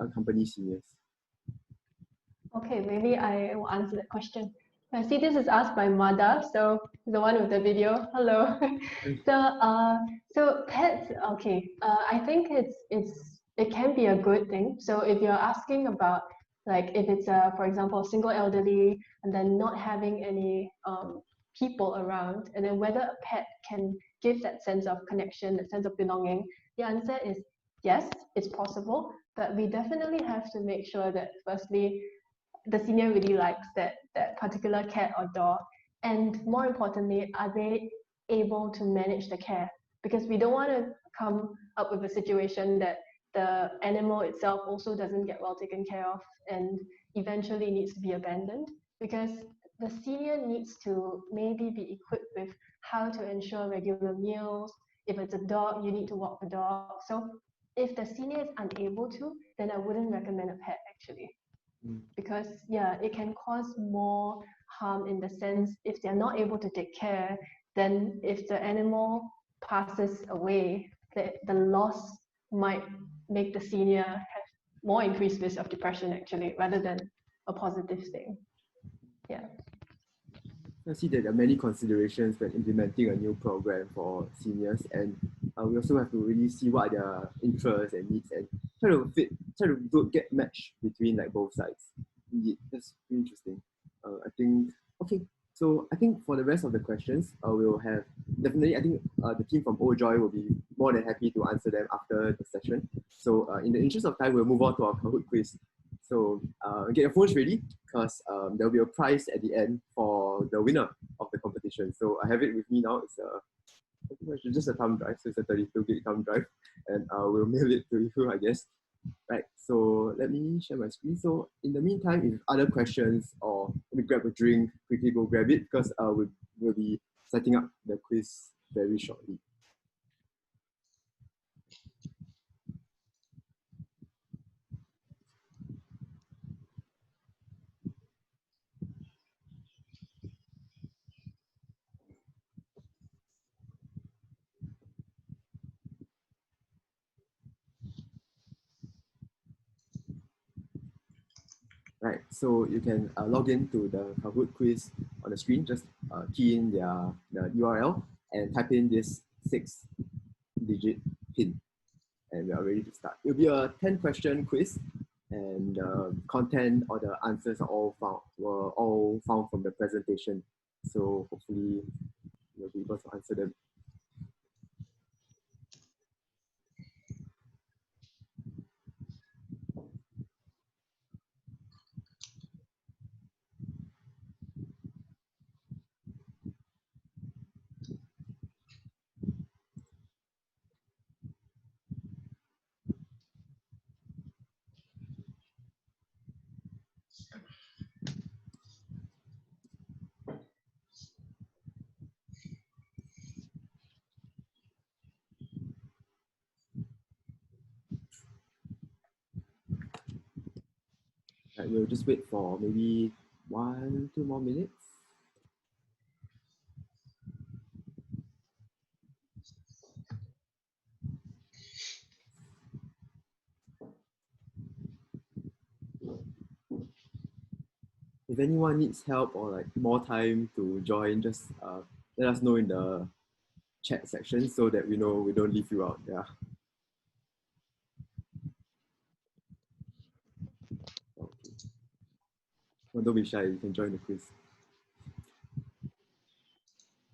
Speaker 1: accompany seniors?
Speaker 3: Okay, maybe I will answer that question. I see this is asked by Mada, so the one with the video. Hello. So pets. Okay. I think it can be a good thing. So if you're asking about, like, if it's for example, a single elderly and then not having any people around, and then whether a pet can give that sense of connection, that sense of belonging, the answer is yes, it's possible. But we definitely have to make sure that, firstly, the senior really likes that particular cat or dog, and more importantly, are they able to manage the care? Because we don't want to come up with a situation that the animal itself also doesn't get well taken care of and eventually needs to be abandoned, because the senior needs to maybe be equipped with how to ensure regular meals. If it's a dog, you need to walk the dog. So if the senior is unable to, then I wouldn't recommend a pet, actually, because it can cause more harm, in the sense, if they're not able to take care, then if the animal passes away, the loss might make the senior have more increased risk of depression, actually, rather than a positive thing. Yeah.
Speaker 1: I see that there are many considerations when implementing a new program for seniors, and we also have to really see what are their interests and needs, and try to get match between like both sides. Indeed, that's interesting. I think okay. So I think for the rest of the questions, we'll have definitely, I think the team from Ojoy will be more than happy to answer them after the session. So in the interest of time, we'll move on to our Kahoot quiz. So get your phones ready because there'll be a prize at the end for the winner of the competition. So I have it with me now. It's just a thumb drive, so it's a 32 gig thumb drive, and we'll mail it to you, I guess. Right, so let me share my screen. So in the meantime, if other questions or let me grab a drink, quickly go grab it because we'll be setting up the quiz very shortly. Right, so you can log in to the Kahoot quiz on the screen. Just key in the URL and type in this 6-digit PIN, and we are ready to start. It'll be a 10-question quiz, and content or the answers were all found from the presentation. So hopefully you'll be able to answer them. Right, we'll just wait for maybe 1-2 more minutes. If anyone needs help or like more time to join, just let us know in the chat section so that we know we don't leave you out. Yeah. Okay. Well, don't be shy. You can join the quiz.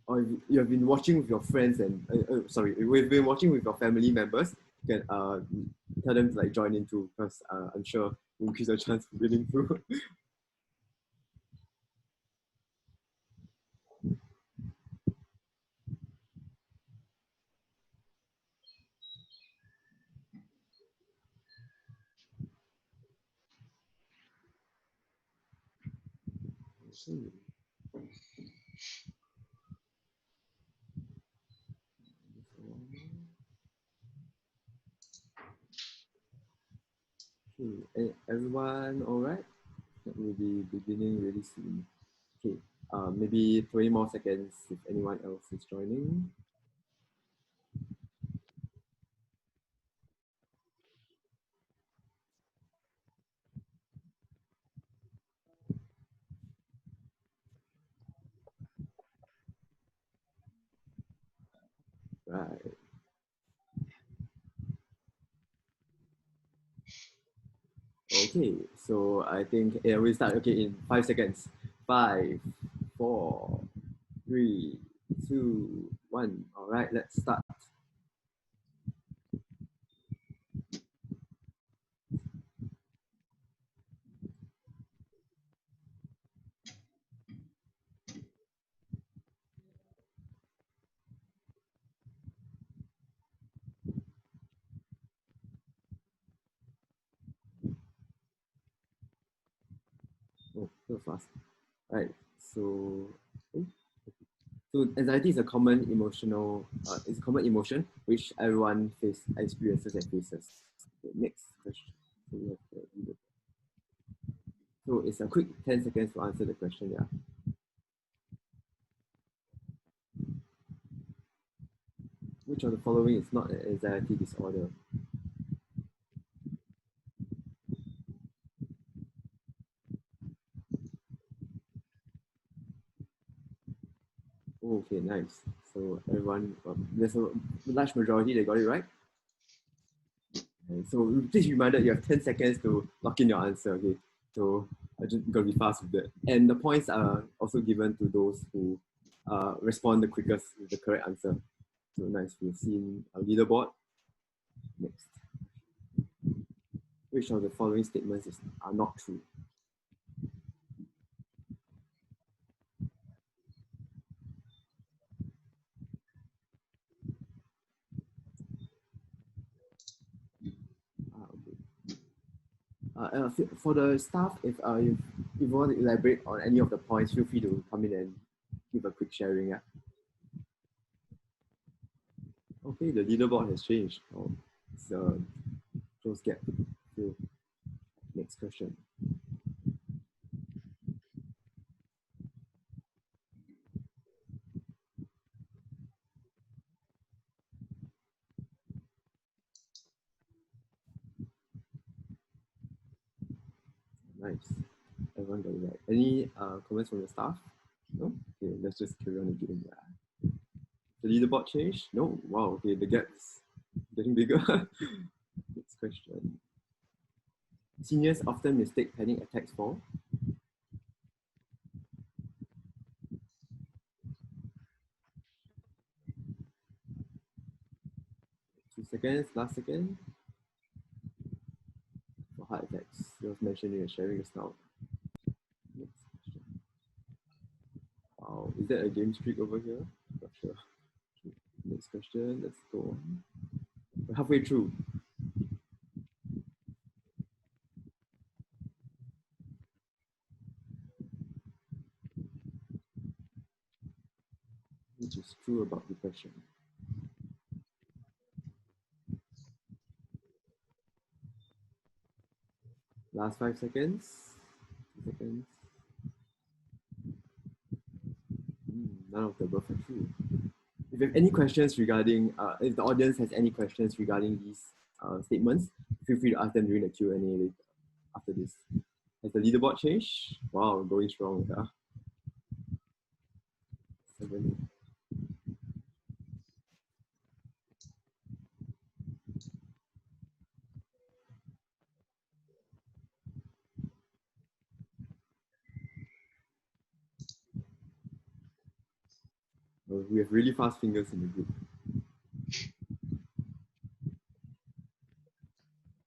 Speaker 1: Or if you have been watching with your friends and sorry, if we've been watching with your family members, you can tell them to like join in too, because I'm sure you increase your chance of winning too. Everyone all right? We'll be beginning really soon. Okay, maybe 20 more seconds if anyone else is joining. Right. Okay, so I think we start in 5 seconds. 5, 4, 3, 2, 1. All right, let's start. Oh, so fast. Right. So, okay. So anxiety is a common it's a common emotion which everyone experiences and faces. Okay, next question. So, we have so it's a quick 10 seconds to answer the question. Yeah. Which of the following is not an anxiety disorder? Oh, okay, nice. So everyone, there's a large majority that got it right. Okay, so please be reminded you have 10 seconds to lock in your answer. Okay. So I just gotta be fast with that. And the points are also given to those who respond the quickest with the correct answer. So nice, we've seen a leaderboard. Next. Which of the following statements are not true? Okay. For the staff, if you want to elaborate on any of the points, feel free to come in and give a quick sharing. Yeah. Okay, the leaderboard has changed. Oh, it's a close gap. So, next question. Nice. Everyone got it right. Any comments from the staff? No? Okay, let's just carry on again. Yeah. The leaderboard changed? No? Wow, okay, the gap's getting bigger. Next question. Seniors often mistake panic attacks for? 2 seconds, last second. For heart attacks. You was mentioning and sharing just now. Next question. Wow, is that a game streak over here? Not sure. Okay, next question, let's go on. We're halfway through. Which is true about depression? Last 5 seconds. 2 seconds. None of the above are true. If you have any questions regarding, if the audience has any questions regarding these statements, feel free to ask them during the Q&A later after this. Has the leaderboard changed? Wow, going strong. Yeah. 7. We have really fast fingers in the group.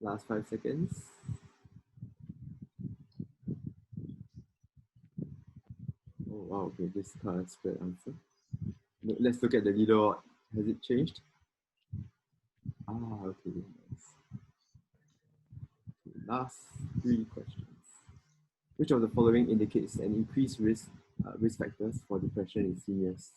Speaker 1: Last 5 seconds. Oh wow, okay, this kind of spread answer. Let's look at the leaderboard. Has it changed? Ah, okay, nice. Okay, last 3 questions. Which of the following indicates an increased risk factors for depression in seniors?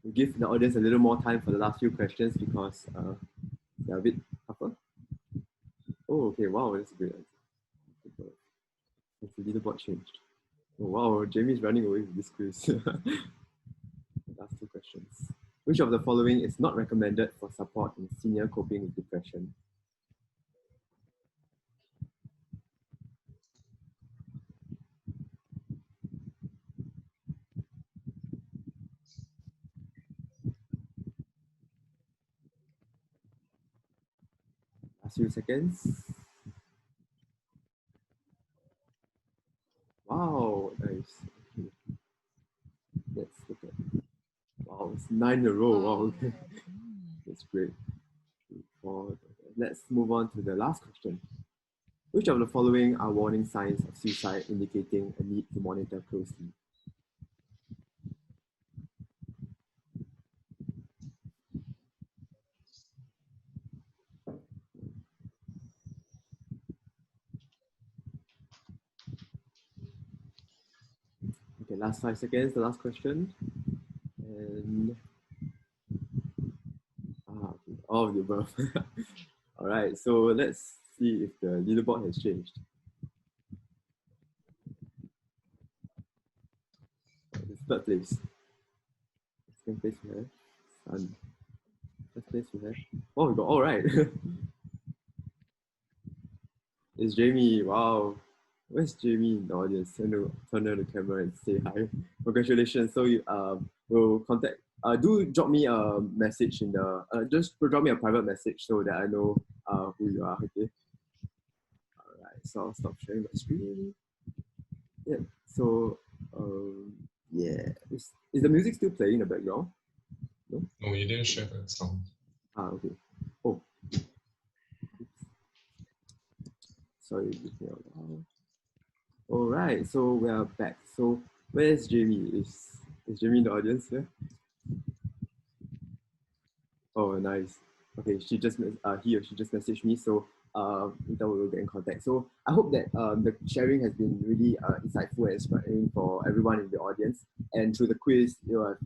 Speaker 1: We'll give the audience a little more time for the last few questions because they're a bit tougher. Oh, okay, wow, that's a great answer. Has the leaderboard changed? Oh, wow, Jamie's running away with this quiz. Last 2 questions. Which of the following is not recommended for support in senior coping with depression? Last few seconds. Wow, nice. Okay. Let's look at. Wow, it's 9 in a row. Wow, okay. That's great. 3, 4. Let's move on to the last question. Which of the following are warning signs of suicide indicating a need to monitor closely? Okay, last 5 seconds, the last question. And okay, all of the above. All right, so let's see if the leaderboard has changed. It's third place. Second place we have Sun. First place we have. Oh, we got all right. It's Jamie. Wow. Where's Jamie in the audience? Turn on the camera and say hi. Congratulations. So you will contact. Do drop me a message in the. Just drop me a private message so that I know who you are. Okay. All right. So I'll stop sharing my screen. Yeah. So yeah. Is the music still playing in the background? No.
Speaker 2: No, you didn't share that sound.
Speaker 1: Okay. Oh. Sorry. All right. So we are back. So where's Jamie? Is Jamie in the audience here? Oh, nice. Okay, he or she just messaged me, so later we will get in contact. So I hope that the sharing has been really insightful and inspiring for everyone in the audience. And through the quiz, you have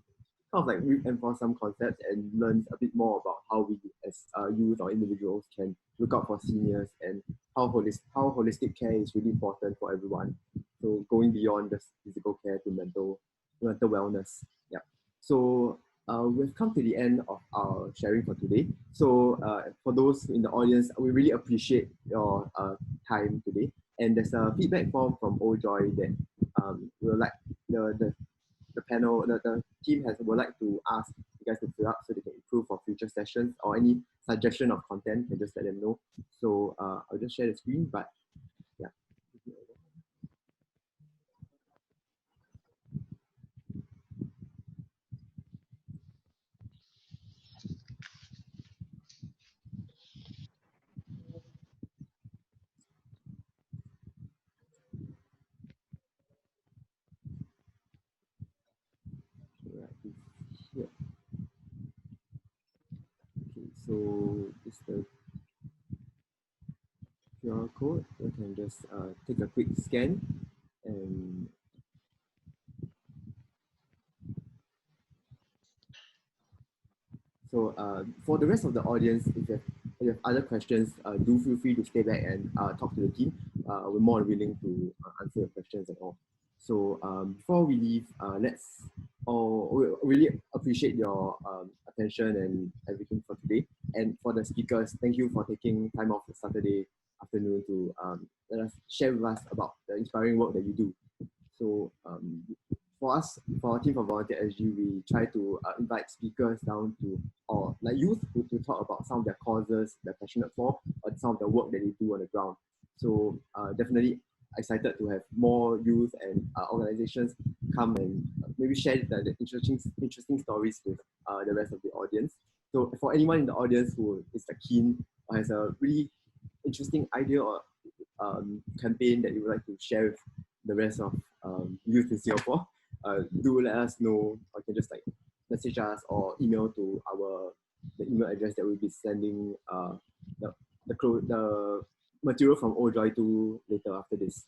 Speaker 1: kind of like reinforce some concepts and learn a bit more about how we as youth or individuals can look out for seniors and how holistic care is really important for everyone. So going beyond just physical care to mental wellness. Yeah. So we've come to the end of our sharing for today. So for those in the audience, we really appreciate your time today. And there's a feedback form from Ojoy that we'll like the panel, the team would like to ask you guys to fill up so they can improve for future sessions or any suggestion of content, can just let them know. So I'll just share the screen, but yeah. Right here. Okay, so it's the QR code. You can just take a quick scan and so for the rest of the audience, if you have other questions, do feel free to stay back and talk to the team. We're more willing to answer your questions and all. So before we leave, we really appreciate your attention and everything for today. And for the speakers, thank you for taking time off the Saturday afternoon to let us share with us about the inspiring work that you do. So for us, for our team for Volunteer SG, we try to invite speakers down to, or like youth, to talk about some of their causes they're passionate for, or some of the work that they do on the ground. So definitely excited to have more youth and organizations come and maybe share the interesting stories with the rest of the audience. So for anyone in the audience who is like keen or has a really interesting idea or campaign that you would like to share with the rest of youth in Singapore, do let us know, or you can just like message us or email to the email address that we'll be sending the material from Ojoy to later after this.